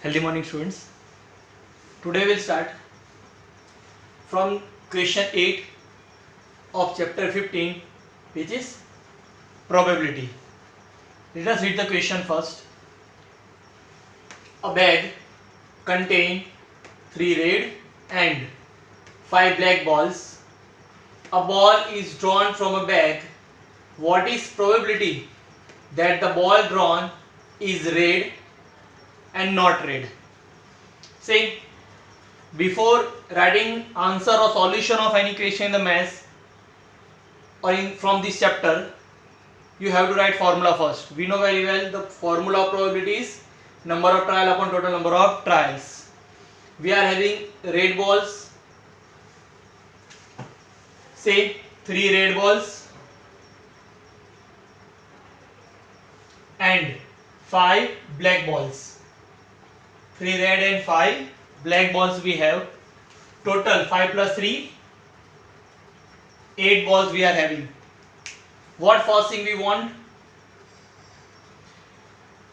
Healthy morning, students. Today we'll start from question 8 of chapter 15, which is probability. Let us read the question first. A bag contains 3 red and 5 black balls. A ball is drawn from a bag. What is probability that the ball drawn is red and not red? See, before writing answer or solution of any question in the maths or from this chapter, you have to write formula first. We know very well the formula of probability is number of trial upon total number of trials. We are having red balls, say 3 red balls and 5 black balls. 3 red and 5 black balls we have. Total 5 plus 3, 8 balls we are having. What first thing we want?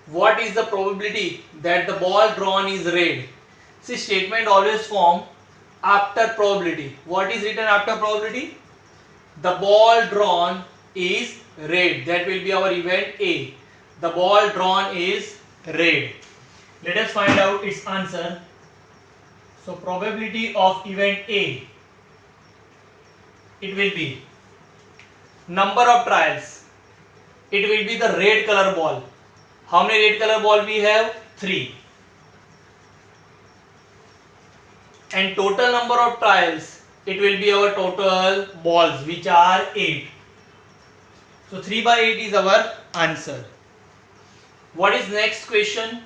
What is the probability that the ball drawn is red? See, statement always form after probability. What is written after probability? The ball drawn is red. That will be our event A. The ball drawn is red. Let us find out its answer. So probability of event A, it will be number of trials. It will be the red color ball. How many red color ball we have? 3. And total number of trials, it will be our total balls, which are 8. So 3 by 8 is our answer. What is next question?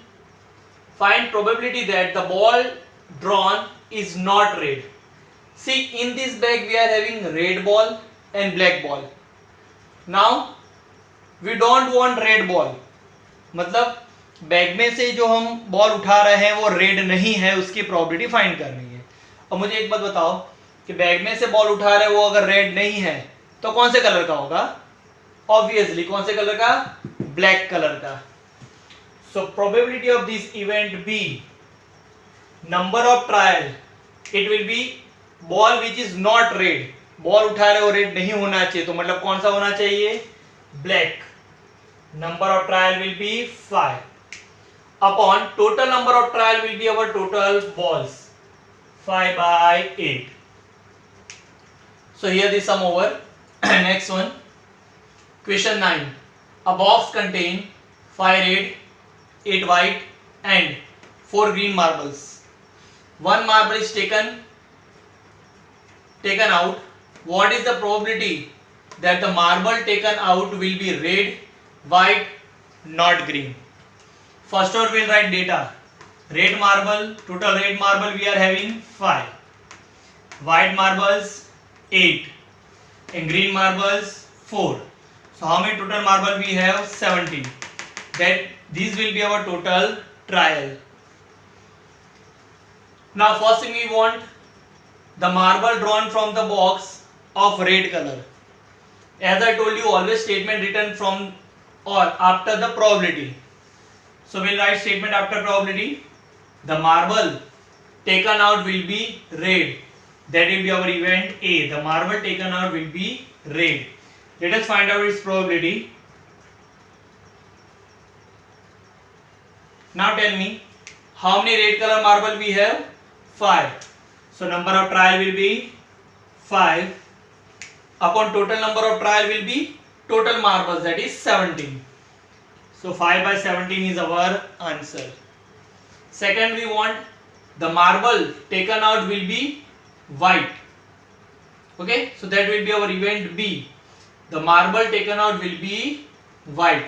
Find probability that the ball drawn is not red. See, in this bag we are having red ball and black ball. Now we don't want red ball. मतलब bag में से जो हम ball उठा रहे हैं वो red नहीं है, उसकी प्रोबेबिलिटी फाइंड करनी है. अब मुझे एक बात बताओ कि बैग में से बॉल उठा रहे हैं वो अगर रेड नहीं है तो कौन से कलर का होगा? ऑब्वियसली कौन से कलर का? ब्लैक कलर का. So probability of this event B, number of trial, it will be ball which is not red. Ball उठा रहे हो रेड नहीं होना चाहिए, तो मतलब कौन सा होना चाहिए? Black. Number of trial will be 5 upon total number of trial will be our total balls, 5 by 8. So here the sum over. Next one, question 9. A box contain 5 red, 8 white and 4 green marbles. One marble is taken out. What is the probability that the marble taken out will be red, white, not green? First one we will write data. Red marble, total red marble we are having 5. White marbles 8 and green marbles 4. So how many total marble we have? 17. That these will be our total trial. Now first thing we want the marble drawn from the box of red color. As I told you, always statement written from or after the probability. So we'll write statement after probability. The marble taken out will be red. That will be our event A. The marble taken out will be red. Let us find out its probability. Now tell me, how many red color marble we have? 5. So number of trial will be 5 upon total number of trial will be total marbles, that is 17. So 5 by 17 is our answer. Second, we want the marble taken out will be white. Okay, so that will be our event B. The marble taken out will be white.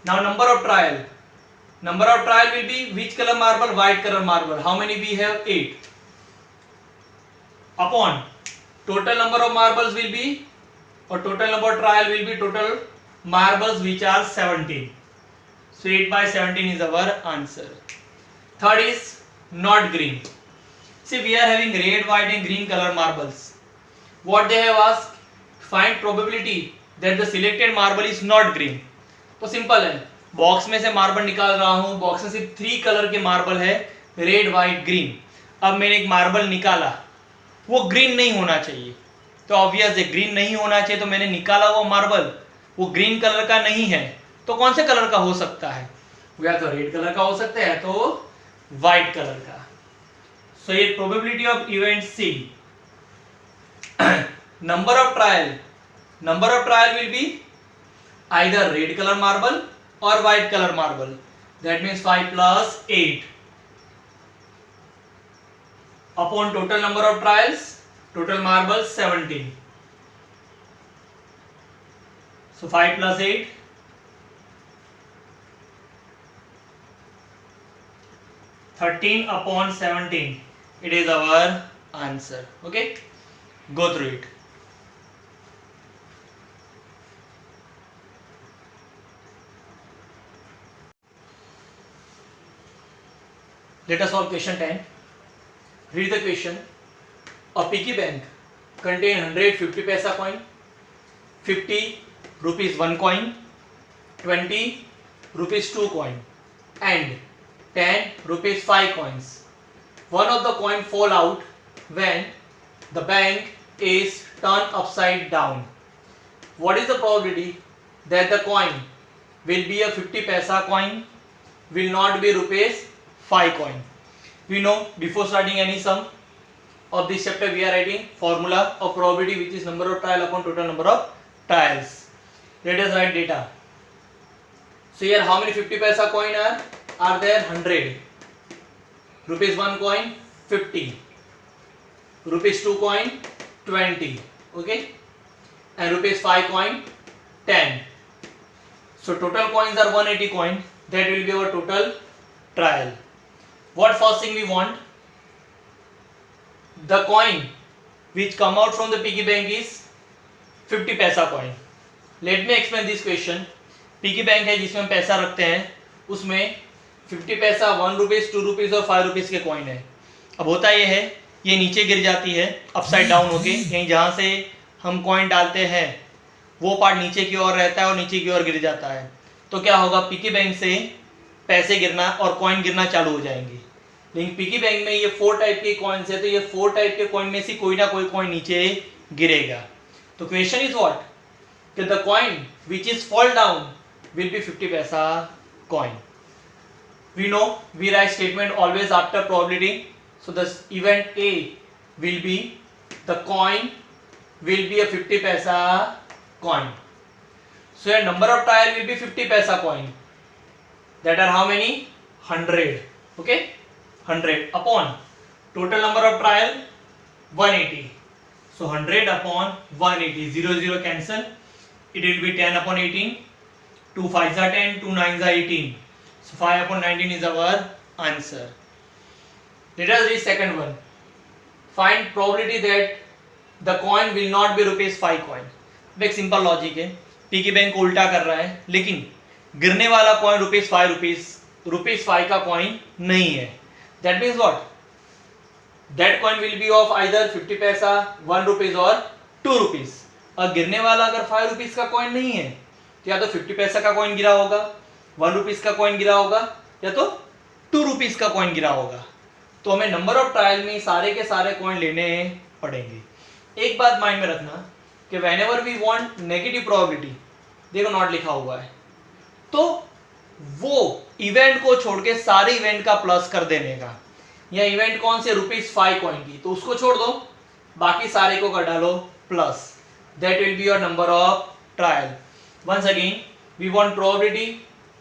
Now number of trial. Number of trial will be which color marble? White color marble. How many we have? 8. Upon total number of marbles will be, or total number of trial will be total marbles which are 17. So 8 by 17 is our answer. Third is not green. See, we are having red, white and green color marbles. What they have asked? Find probability that the selected marble is not green. तो simple है, box में से marble निकाल रहा हूं, box में सिर्फ 3 colour के मार्बल है, रेड व्हाइट ग्रीन। अब मैंने एक मार्बल निकाला, वो ग्रीन नहीं होना चाहिए, तो ऑब्वियस है ग्रीन नहीं होना चाहिए, तो मैंने निकाला वो मार्बल वो ग्रीन कलर का नहीं है, तो कौन से कलर का हो सकता है? या तो रेड कलर का हो सकता है, तो व्हाइट कलर का। सो ये probability of event C. Number of trial will be either red colour marble or white colour marble, that means 5 plus 8 upon total number of trials, total marbles 17. So 5 plus 8, 13 upon 17. It is our answer. Okay, go through it. Let us solve question 10. Read the question. A piggy bank contain 150 paisa coin, 50 rupees 1 coin, 20 rupees 2 coin, and 10 rupees 5 coins. One of the coin fall out when the bank is turned upside down. What is the probability that the coin will be a 50 paisa coin, will not be rupees 5 coin? We know before starting any sum of this chapter we are writing formula of probability, which is number of trial upon total number of trials. Let us write data. So here how many 50 paisa coin are there? 100. Rupees 1 coin 50, rupees 2 coin 20, okay, and rupees 5 coin 10. So total coins are 180 coin. That will be our total trial. What first thing we want? The coin which come out from the piggy bank is 50 पैसा coin. Let me explain this question. Piggy bank है जिसमें हम पैसा रखते हैं, उसमें 50 पैसा 1 rupees 2 rupees और 5 रुपीज के कॉइन है। अब होता ये है, ये नीचे गिर जाती है अपसाइड डाउन होके, यहीं जहाँ से हम कॉइन डालते हैं वो पार्ट नीचे की ओर रहता है और नीचे की ओर गिर जाता है। तो क्या होगा, पिगी बैंक से पैसे गिरना और कॉइन गिरना चालू हो जाएंगे। लेकिन पिगी बैंक में ये 4 टाइप के कॉइन्स है, तो ये 4 टाइप के कॉइन में से कोई ना कोई कॉइन नीचे गिरेगा। तो क्वेश्चन इज व्हाट, कि the coin which is fall down will be 50 paisa coin. We know we write statement always after probability. So the event A will be the coin will be a 50 paisa coin. So your number of trial will be 50 paisa coin. That are how many? 100. Okay, 100 upon total number of trial 180. So 100 upon 180, 0 0 cancel. It will be 10 upon 18. 2 5s are 10, 2 9s are 18. So 5 upon 19 is our answer. Let us read second one. Find probability that the coin will not be rupees 5 coin. अब एक simple logic है, piggy bank को उल्टा कर रहा है, लेकिन गिरने वाला कॉइन रुपीज 5 का कॉइन नहीं है। That means what? That coin will be of either 50 पैसा, 1 रुपीज और 2 रुपीज। और गिरने वाला अगर 5 रुपीज का कॉइन नहीं है, तो या तो 50 पैसा का कॉइन गिरा होगा, 1 रुपीज का कॉइन गिरा होगा, या तो 2 रुपीज का कॉइन गिरा होगा। तो हमें नंबर ऑफ ट्रायल में सारे के सारे कॉइन लेने पड़ेंगे। एक बात माइंड में रखना कि whenever we want negative probability, देखो नॉट लिखा हुआ है, तो वो इवेंट को छोड़ के सारे इवेंट का प्लस कर देने का। या इवेंट कौन से, रुपीज 5 कॉइन की, तो उसको छोड़ दो, बाकी सारे को कर डालो plus. That will be your number of trial. Once again, we want probability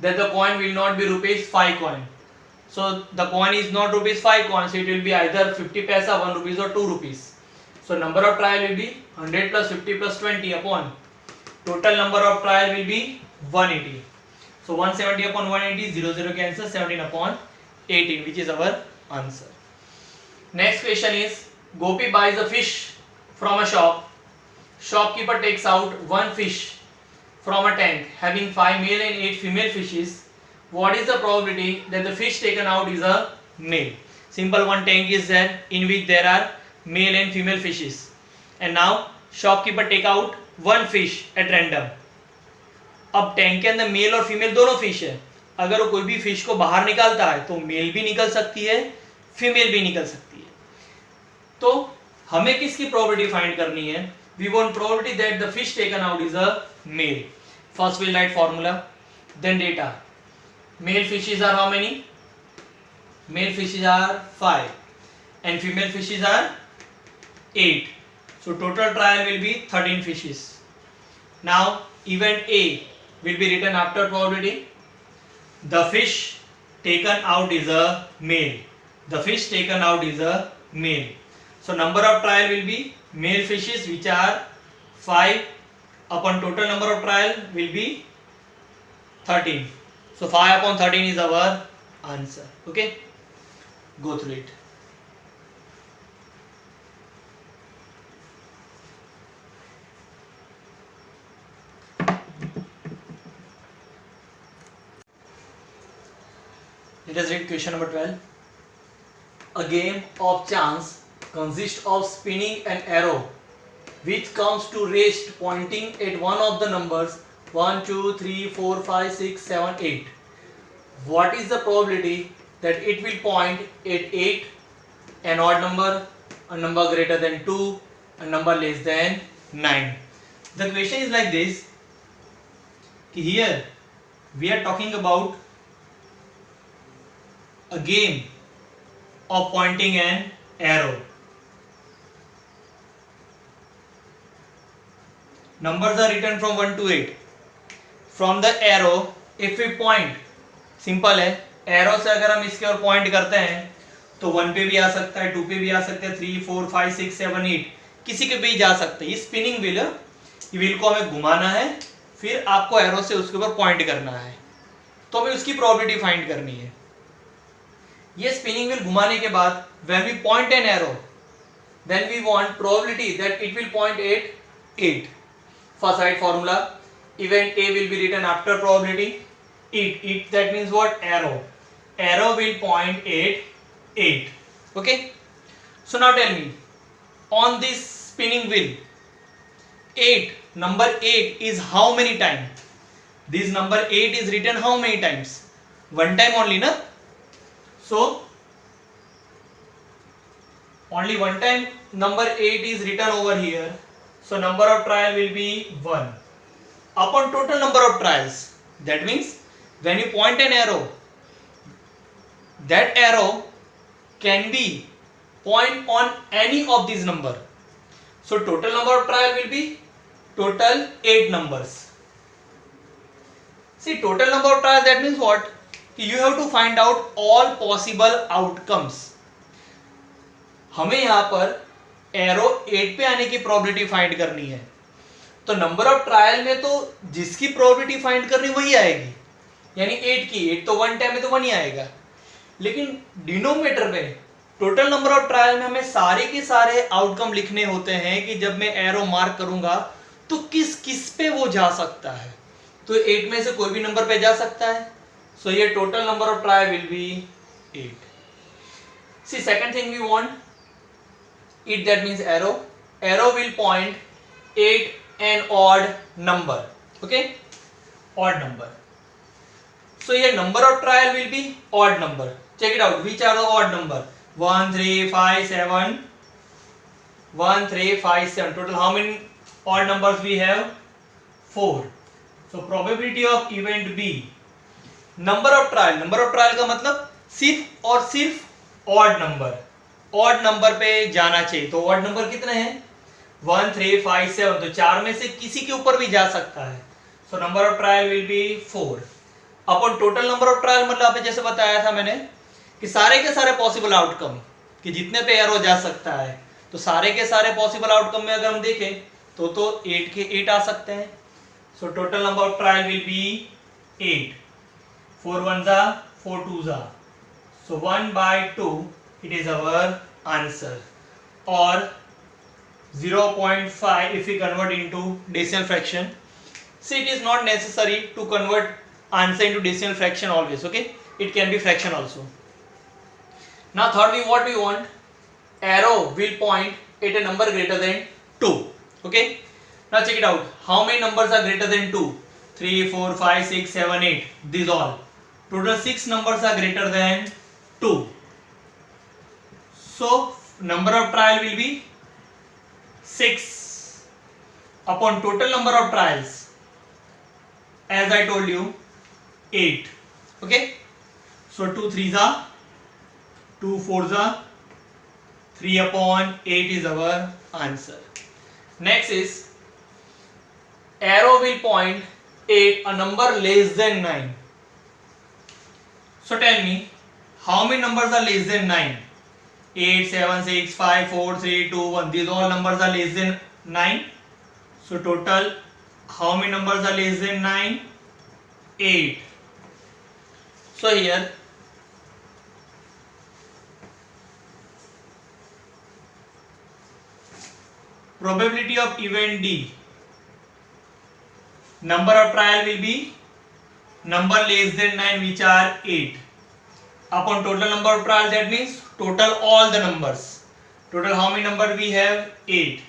that the coin will not be rupees 5 coin. So the coin is not rupees 5 coin, so it will be either 50 paisa, 1 rupees or 2 rupees. So number of trial will be 100 plus 50 plus 20 upon total number of trial will be 180. So 170 upon 180, 0 0 cancel, 17 upon 18, which is our answer. Next question is, Gopi buys a fish from a shop. Shopkeeper takes out one fish from a tank having 5 male and 8 female fishes. What is the probability that the fish taken out is a male? Simple, one tank is there in which there are male and female fishes, and now shopkeeper take out one fish at random. अब tank के अंदर mail और female दोनों fish है, अगर वो कोई भी फिश को बाहर निकालता है तो मेल भी निकल सकती है, फीमेल भी निकल सकती है। तो हमें किसकी प्रोबेबिलिटी फाइंड करनी है? We want probability that the fish taken out is a male. First we'll write formula, then data. Male fishes are how many? Male fishes are 5 and female fishes are 8. So total trial will be 13 fishes. Now event A will be written after probability. The fish taken out is a male. The fish taken out is a male. So number of trial will be male fishes which are 5 upon total number of trial will be 13. So 5 upon 13 is our answer. Okay, go through it. Let us read question number 12. A game of chance consists of spinning an arrow which comes to rest pointing at one of the numbers 1, 2, 3, 4, 5, 6, 7, 8. What is the probability that it will point at 8, an odd number, a number greater than 2, a number less than 9? The question is like this. Here we are talking about a game of pointing an arrow. Numbers are written from 1 to 8. From the arrow, if we point, simple है, arrow से अगर हम इसके और point करते हैं तो 1 पे भी आ सकता है, 2 पे भी आ सकता है, 3, 4, 5, 6, 7, 8 किसी के भी जा सकते हैं। ये स्पिनिंग व्हील है, ये व्हील को हमें घुमाना है, फिर आपको एरो से उसके ऊपर पॉइंट करना है, तो हमें उसकी प्रोबेबिलिटी फाइंड करनी है। ये स्पिनिंग व्हील घुमाने के बाद when we point an arrow then we want probability that it will point at 8. First write formula. Event A will be written after probability. It that means what? Arrow. Arrow will point at 8. Okay. So now tell me, on this spinning wheel, 8, number 8 is how many times? This number 8 is written how many times? One time only, na? So only one time number 8 is written over here. So number of trial will be 1 upon total number of trials. That means when you point an arrow, that arrow can be point on any of these number. So total number of trial will be total 8 numbers. See, total number of trial, that means what? You have to find out all possible outcomes. हमें यहाँ पर arrow 8 पे आने की probability find करनी है, तो number of trial में तो जिसकी प्रोबेबिलिटी फाइंड करनी वही आएगी, यानी 8 की 8 तो 1 टाइम में तो 1 ही आएगा। लेकिन डिनोमिनेटर में टोटल नंबर ऑफ ट्रायल में हमें सारे के सारे आउटकम लिखने होते हैं कि जब मैं एरो मार्क करूंगा तो किस किस पे वो जा सकता है, तो 8 में से कोई भी नंबर पे जा सकता है। सो ये total number of trial will be 8. See second thing we want it, that means arrow will point at an odd number. Okay, odd number. So here number of trial will be odd number. Check it out, which are the odd number? 1, 3, 5, 7, 1, 3, 5, 7. Total how many odd numbers we have? 4. So probability of event B, number of trial का मतलब सिर्फ और सिर्फ odd number, odd number पे जाना चाहिए। तो odd number कितने हैं? 1, 3, 5, 7, तो 4 में से किसी के ऊपर भी जा सकता है। So number of trial will B 4 upon total number of trial, मतलब जैसे बताया था मैंने कि सारे के सारे पॉसिबल आउटकम कि जितने पे एरो जा सकता है, तो सारे के सारे पॉसिबल आउटकम में अगर हम देखें तो 8 के 8 आ सकते हैं। So total number of trial will be 8. 4 1 जा 4 2 जा, सो 1/2 it is our answer, or 0.5 if we convert into decimal fraction. See, it is not necessary to convert answer into decimal fraction always. Okay, it can be fraction also. Now third, what we want, arrow will point at a number greater than 2. Okay, now check it out, how many numbers are greater than 2? 3, 4, 5, 6, 7, 8. These all. Total 6 numbers are greater than 2. So number of trial will be 6 upon total number of trials. As I told you, 8. Okay. So 2 3s are 2 4s are 3 upon 8 is our answer. Next is arrow will point at a number less than 9. So tell me, how many numbers are less than 9? 8, 7, 6, 5, 4, 3, 2, 1. These all numbers are less than 9. So total, how many numbers are less than 9? 8. So here, probability of event D, number of trial will be number less than 9, which are 8, upon total number of trials. That means total all the numbers. Total how many number we have? 8.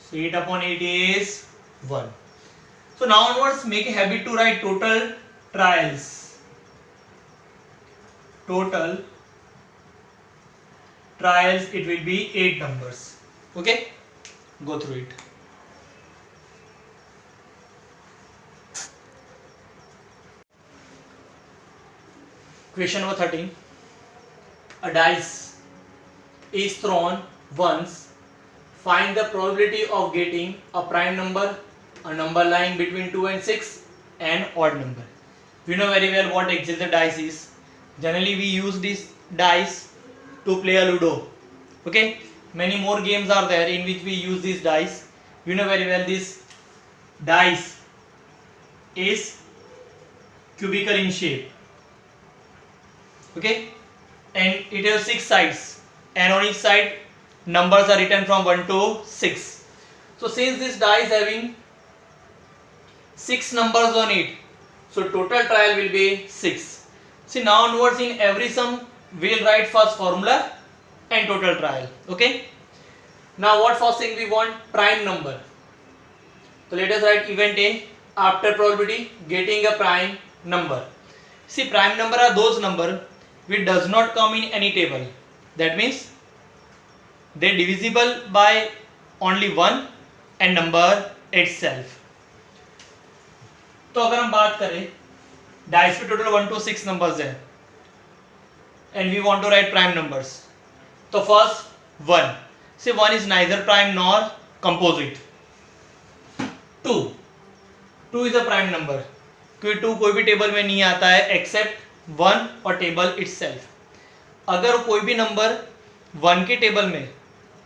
So 8 upon 8 is 1. So now onwards, make a habit to write total trials. Total trials, it will be 8 numbers. Okay, go through it. Question number 13. A dice is thrown once. Find the probability of getting a prime number, a number lying between 2 and 6, and odd number. We know very well what exactly the dice is. Generally we use this dice to play a Ludo. Okay, many more games are there in which we use this dice. We know very well this dice is cubical in shape. Okay, and it has 6 sides, and on each side numbers are written from 1 to 6. So since this die is having 6 numbers on it, so total trial will be 6. See, now onwards in every sum we will write first formula and total trial. Okay, now what first thing we want? Prime number. So let us write event A after probability getting a prime number. See, prime number are those number which does not come in any table. That means they divisible by only 1 and number itself. तो अगर हम बात करें dice पे total 1 to 6 numbers है and we want to write prime numbers. तो first 1. Say 1 is neither prime nor composite. 2 is a prime number क्योंकि 2 कोई भी टेबल में नहीं आता है एक्सेप्ट 1 और टेबल इटसेल्फ. अगर कोई भी नंबर 1 के टेबल में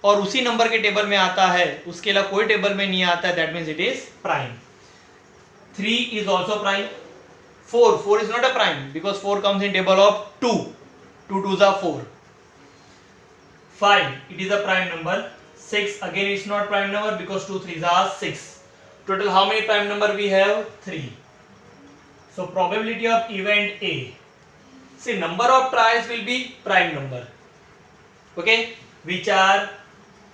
और उसी नंबर के टेबल में आता है, उसके अलावा कोई टेबल में नहीं आता है, that means it is prime. 3 is also prime. 4 is not a prime because 4 comes in table of 2. 2 2s are 4. 5 it is a prime number. 6 again it's not prime number because 2 3s are 6. Total how many prime number we have? 3. So probability of event A. See, number of trials will be prime number. Okay, which are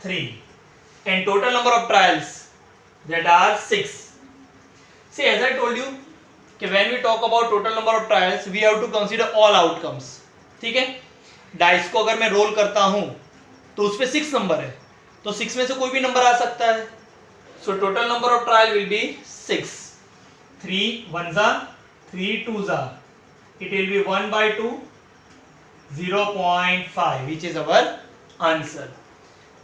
3, and total number of trials that are 6. See, as I told you कि when we talk about total number of trials we have to consider all outcomes. ठीक है, dice को अगर मैं role करता हूं तो उसपे 6 नंबर है, तो 6 में से कोई भी नंबर आ सकता है. So total number of trial will be 6. 3 1s are 3 2s are. It will be 1 by 2, 0.5, which is our answer.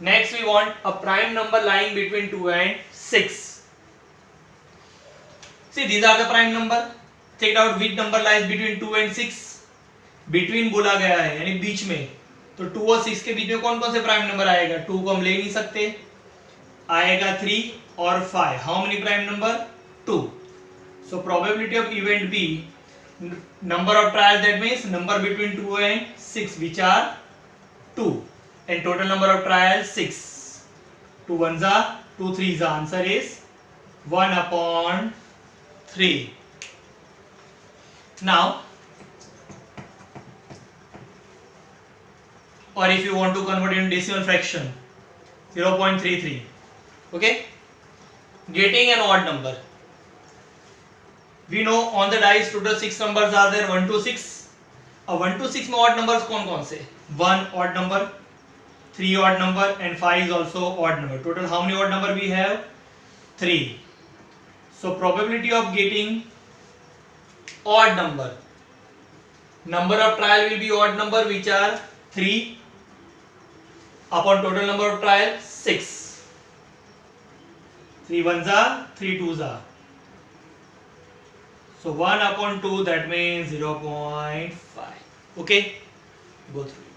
Next we want a prime number lying between 2 and 6. See, these are the prime number. Check out which number lies between 2 and 6. Between बोला गया है यानी बीच में, तो 2 और 6 के बीच में कौन कौन से प्राइम नंबर आएगा? 2 को हम ले नहीं सकते, आएगा 3 और 5. How many prime number? 2. So probability of event B, number of trials, that means number between 2 and 6, which are 2, and total number of trials 6. 2 1s are 2 3s. The answer is 1 upon 3. Now, or if you want to convert it in decimal fraction, 0.33. Okay, getting an odd number. We know on the dice total 6 numbers are there, 1 to 6. अब 1 to 6 में odd numbers कौन कौन से? 1 odd number, 3 odd number and 5 is also odd number. Total how many odd number we have? 3. So probability of getting odd number of trial will be odd number, which are 3 upon total number of trial 6. 3 ones are, 3 twos are. So 1 upon 2, that means 0.5. Okay, go through.